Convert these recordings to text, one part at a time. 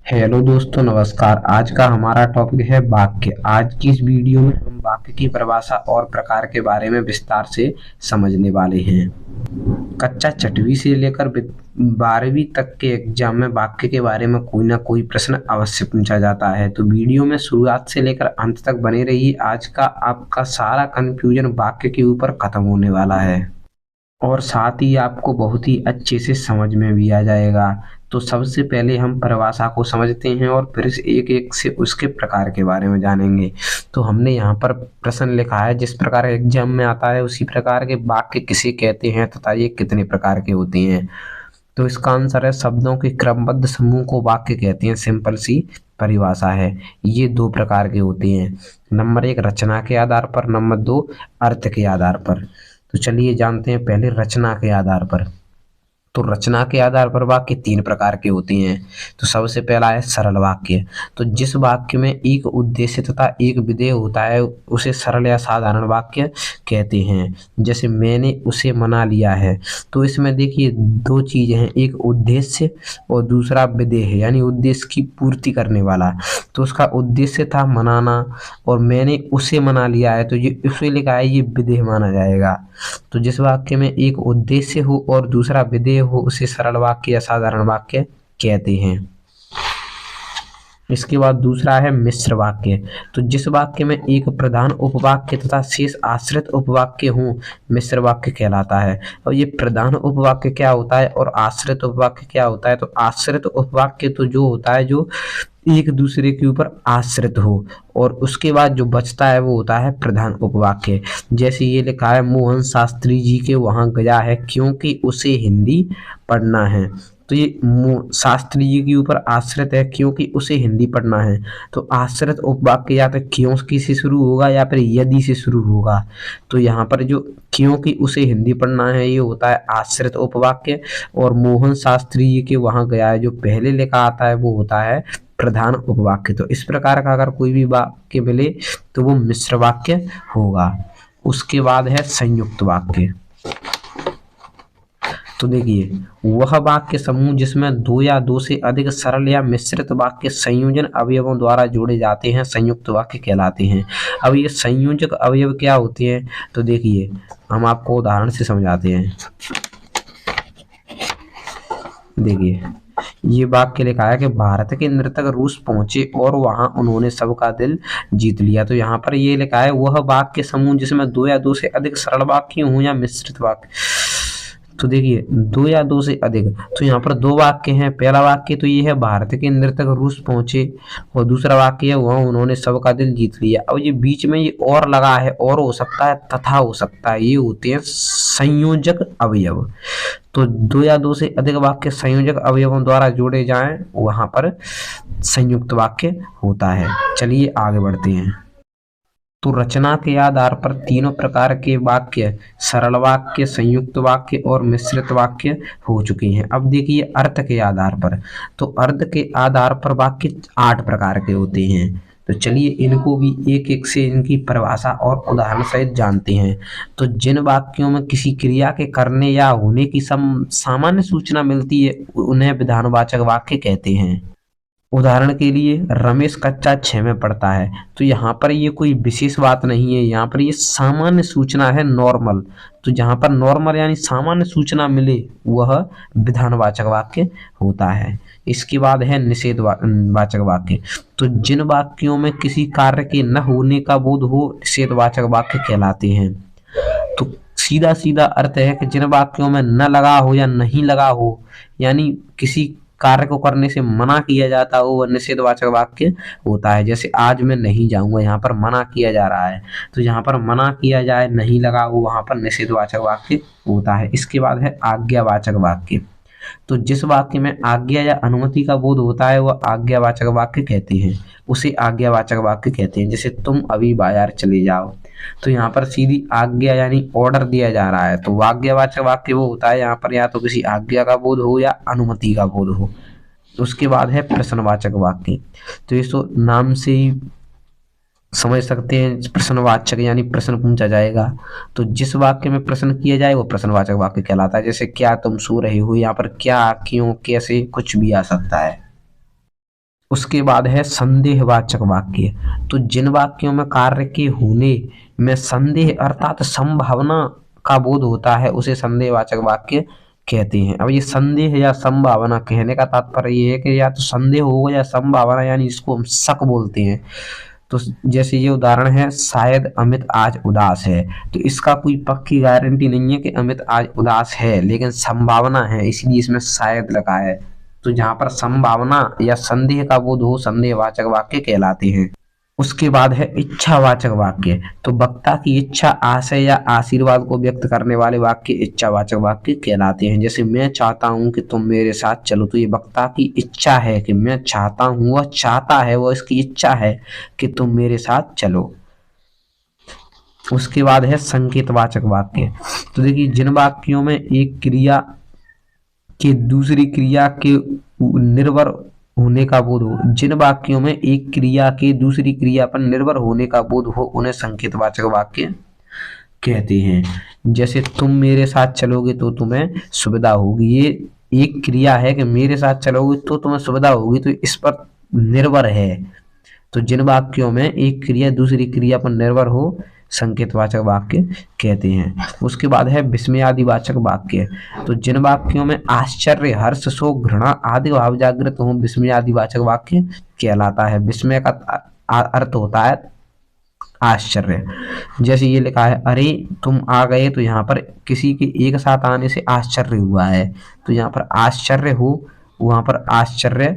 Hello दोस्तों, नमस्कार। आज का हमारा टॉपिक है वाक्य। आज की इस वीडियो में हम वाक्य की परिभाषा और प्रकार के बारे में विस्तार से समझने वाले हैं। कक्षा छठवीं से लेकर 12वीं तक के एग्जाम में वाक्य के बारे में कोई ना कोई प्रश्न अवश्य पूछा जाता है, तो वीडियो में शुरुआत से लेकर अंत तक बने रहिए। आज का आपका सारा कंफ्यूजन वाक्य के ऊपर खत्म होने वाला है और साथ ही आपको बहुत ही अच्छे से समझ में भी आ जाएगा। तो सबसे पहले हम परिभाषा को समझते हैं और फिर से एक एक से उसके प्रकार के बारे में जानेंगे। तो हमने यहाँ पर प्रश्न लिखा है, जिस प्रकार एग्जाम में आता है उसी प्रकार के वाक्य किसे कहते हैं तथा ये कितने प्रकार के होते हैं। तो इसका आंसर है, शब्दों के क्रमबद्ध समूह को वाक्य कहते हैं। सिंपल सी परिभाषा है। ये दो प्रकार के होते हैं, नंबर 1 रचना के आधार पर, नंबर 2 अर्थ के आधार पर। तो चलिए जानते हैं पहले रचना के आधार पर। तो रचना के आधार पर वाक्य 3 प्रकार के होते हैं। तो सबसे पहला है सरल वाक्य। तो जिस वाक्य में एक उद्देश्य तथा एक विधेय होता है उसे सरल या साधारण वाक्य कहते हैं। जैसे मैंने उसे मना लिया है, तो इसमें देखिए दो चीजें हैं, एक उद्देश्य और दूसरा विधेय है, यानी उद्देश्य की पूर्ति करने वाला। तो उसका उद्देश्य था मनाना और मैंने उसे मना लिया है, तो ये उसे लिखा है, ये विधेय माना जाएगा। तो जिस वाक्य में एक उद्देश्य हो और दूसरा विधेय हो उसे सरल वाक्य या साधारण वाक्य कहते हैं। इसके बाद दूसरा है मिश्र वाक्य। तो जिस वाक्य में एक प्रधान उपवाक्य तथा शेष आश्रित उपवाक्य हों, मिश्र वाक्य कहलाता है। और ये प्रधान उपवाक्य क्या होता है और आश्रित उपवाक्य क्या होता है? तो आश्रित उपवाक्य तो जो होता है जो एक दूसरे के ऊपर आश्रित हो, और उसके बाद जो बचता है वो होता है प्रधान उपवाक्य। जैसे ये लिखा है, मोहन शास्त्री जी के वहां गया है क्योंकि उसे हिंदी पढ़ना है। तो ये शास्त्री जी के ऊपर आश्रित है क्योंकि उसे हिंदी पढ़ना है। तो आश्रित उपवाक्य या तो क्योंकि से शुरू होगा या फिर यदि से शुरू होगा। तो यहाँ पर जो क्योंकि उसे हिंदी पढ़ना है ये होता है आश्रित उपवाक्य, और मोहन शास्त्री जी के वहां गया है जो पहले लिखा आता है वो होता है प्रधान उपवाक्य। तो इस प्रकार का अगर कोई भी वाक्य मिले तो वो मिश्र वाक्य होगा। उसके बाद है संयुक्त वाक्य। तो देखिए, वह वाक्य समूह जिसमें दो या दो से अधिक सरल या मिश्रित वाक्य संयोजन अवयवों द्वारा जोड़े जाते हैं संयुक्त वाक्य कहलाते हैं। अब ये संयोजक अवयव क्या होते हैं? तो देखिए हम आपको उदाहरण से समझाते हैं। देखिए ये वाक्य लिखा है कि भारत के नर्तक रूस पहुंचे और वहां उन्होंने सबका दिल जीत लिया। तो यहाँ पर ये लिखा है, वह वाक्य समूह जिसमें दो या दो से अधिक सरल वाक्य हों या मिश्रित वाक्य। तो देखिए दो या दो से अधिक, तो यहाँ पर दो वाक्य हैं। पहला वाक्य तो ये है, भारत के नर्तक रूस पहुंचे, और दूसरा वाक्य है वह उन्होंने सबका दिल जीत लिया। अब ये बीच में ये और लगा है, और हो सकता है तथा हो सकता है, ये होते हैं संयोजक अवयव। तो दो या दो से अधिक वाक्य संयोजक अवयवों द्वारा जोड़े जाएं वहां पर संयुक्त वाक्य होता है। चलिए आगे बढ़ते हैं। तो रचना के आधार पर तीनों प्रकार के वाक्य, सरल वाक्य, संयुक्त वाक्य और मिश्रित वाक्य हो चुके हैं। अब देखिए अर्थ के आधार पर। तो अर्थ के आधार पर वाक्य 8 प्रकार के होते हैं। तो चलिए इनको भी एक एक से इनकी परिभाषा और उदाहरण सहित जानते हैं। तो जिन वाक्यों में किसी क्रिया के करने या होने की सामान्य सूचना मिलती है उन्हें विधानवाचक वाक्य कहते हैं। उदाहरण के लिए रमेश कक्षा 6 में पढ़ता है, तो यहाँ पर ये कोई विशेष बात नहीं है, यहाँ पर ये सामान्य सूचना है, नॉर्मल। तो जहाँ पर नॉर्मल यानी सामान्य सूचना मिले वह विधानवाचक वाक्य होता है। इसके बाद है निषेधवाचक वाक्य। तो जिन वाक्यों में किसी कार्य के न होने का बोध हो निषेधवाचक वाक्य कहलाते हैं। तो सीधा सीधा अर्थ है कि जिन वाक्यों में न लगा हो या नहीं लगा हो, यानी किसी कार्य को करने से मना किया जाता हो, वह निषेधवाचक वाक्य होता है। जैसे आज मैं नहीं जाऊंगा, यहाँ पर मना किया जा रहा है, तो यहाँ पर मना किया जाए नहीं लगा हो वहां पर निषेधवाचक वाक्य होता है। इसके बाद है आज्ञावाचक वाक्य। तो जिस वाक्य में आज्ञा या अनुमति का बोध होता है वह आज्ञावाचक वाक्य कहते हैं, उसे आज्ञावाचक वाक्य कहते हैं। जैसे तुम अभी बाजार चले जाओ, तो यहाँ पर सीधी आज्ञा यानी ऑर्डर दिया जा रहा है, तो आज्ञावाचक वाक्य वो होता है यहाँ पर या तो किसी आज्ञा का बोध हो या अनुमति का बोध हो। उसके बाद है प्रश्नवाचक वाक्य। तो ये तो नाम से ही समझ सकते हैं, प्रश्नवाचक यानी प्रश्न पूछा जाएगा। तो जिस वाक्य में प्रश्न किया जाए वो प्रश्नवाचक वाक्य कहलाता है। जैसे क्या तुम सो रहे हो, यहाँ पर क्या, क्यों, कैसे, कुछ भी आ सकता है। उसके बाद है संदेहवाचक वाक्य। तो जिन वाक्यों में कार्य के होने में संदेह अर्थात संभावना का बोध होता है उसे संदेहवाचक वाक्य कहते हैं। अब ये संदेह या संभावना कहने का तात्पर्य ये है कि या तो संदेह होगा या संभावना, यानी इसको हम शक बोलते हैं। तो जैसे ये उदाहरण है, शायद अमित आज उदास है। तो इसका कोई पक्की गारंटी नहीं है कि अमित आज उदास है, लेकिन संभावना है, इसलिए इसमें शायद लगा है। तो जहां पर संभावना या संदेह का बोध हो संदेहवाचक वाक्य कहलाते हैं। उसके बाद है इच्छावाचक वाक्य। तो वक्ता की इच्छा, आशय या आशीर्वाद को व्यक्त करने वाले वाक्य इच्छावाचक वाक्य कहलाते हैं। जैसे मैं चाहता हूं कि तुम मेरे साथ चलो, तो ये वक्ता की इच्छा है कि मैं चाहता हूं, वह चाहता है, वह इसकी इच्छा है कि तुम मेरे साथ चलो। उसके बाद है संकेतवाचक वाक्य। तो देखिए जिन वाक्यों में एक क्रिया के दूसरी क्रिया के निर्भर होने का बोध हो, जिन वाक्यों में एक क्रिया के दूसरी क्रिया पर निर्भर होने का बोध हो उन्हें संकेतवाचक वाक्य कहते हैं। जैसे तुम मेरे साथ चलोगे तो तुम्हें सुविधा होगी, ये एक क्रिया है कि मेरे साथ चलोगे तो तुम्हें सुविधा होगी, तो इस पर निर्भर है। तो जिन वाक्यों में एक क्रिया दूसरी क्रिया पर निर्भर हो संकेतवाचक वाक्य कहते हैं। उसके बाद है विस्मयादिवाचक वाक्य। तो जिन वाक्यों में आश्चर्य, हर्ष, शोक, घृणा आदि भाव जागृत हो विस्मयादिवाचक वाक्य कहलाता है। विस्मय का अर्थ होता है आश्चर्य। जैसे ये लिखा है, अरे तुम आ गए, तो यहाँ पर किसी के एक साथ आने से आश्चर्य हुआ है, तो यहाँ पर आश्चर्य हो, वहां पर आश्चर्य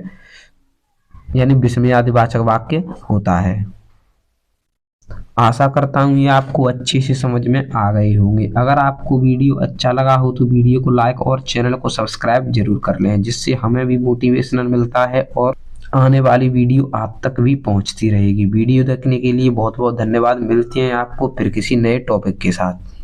यानी विस्मयादिवाचक वाक्य होता है। आशा करता हूँ ये आपको अच्छे से समझ में आ गए होंगे। अगर आपको वीडियो अच्छा लगा हो तो वीडियो को लाइक और चैनल को सब्सक्राइब जरूर कर लें, जिससे हमें भी मोटिवेशनल मिलता है और आने वाली वीडियो आप तक भी पहुंचती रहेगी। वीडियो देखने के लिए बहुत बहुत धन्यवाद। मिलते हैं आपको फिर किसी नए टॉपिक के साथ।